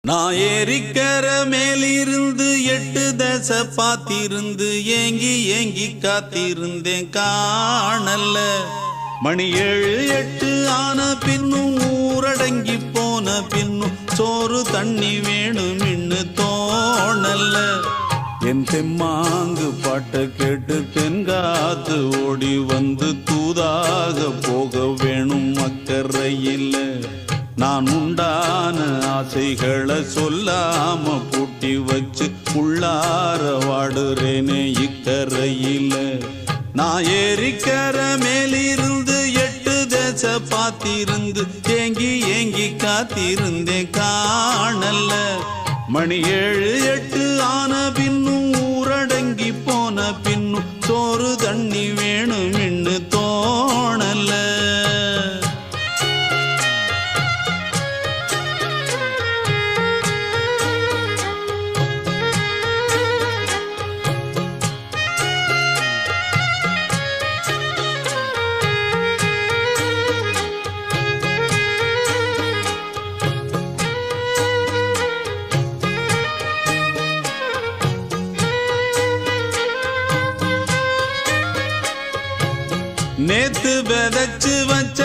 நான் ஏரிக்கர மேலிருந்து 8 தசை பார்த்திருந்து ஏங்கி ஏங்கி காத்திருந்தேன் காணல்ல. மணி 7 8 ஆன பின்னும் ஊரடங்கி போன பின்னும் சோறு தண்ணி வேணும் இன்னு தோணல்ல. என் தெம்மாங்கு பாட்டை கேட்டு தென்காத்து ஓடி வந்து தூதாக போக வேணும் அக்கறையில். நான் உண்டான ஆசைகளை சொல்லாம பூட்டி வச்சு உள்ளார வாடுறேனே இக்கரையில். நான் ஏரிக்கர மேலிருந்து 8 தசை பார்த்திருந்து ஏங்கி ஏங்கி காத்திருந்தேன் காணல்ல. மணி 7 8 ஆன பின்னும் ஊரடங்கி போன பின்னும் சோறு தண்ணி வேணும் இன்னு தோணல்ல. நேத்து விதைச்சு வச்ச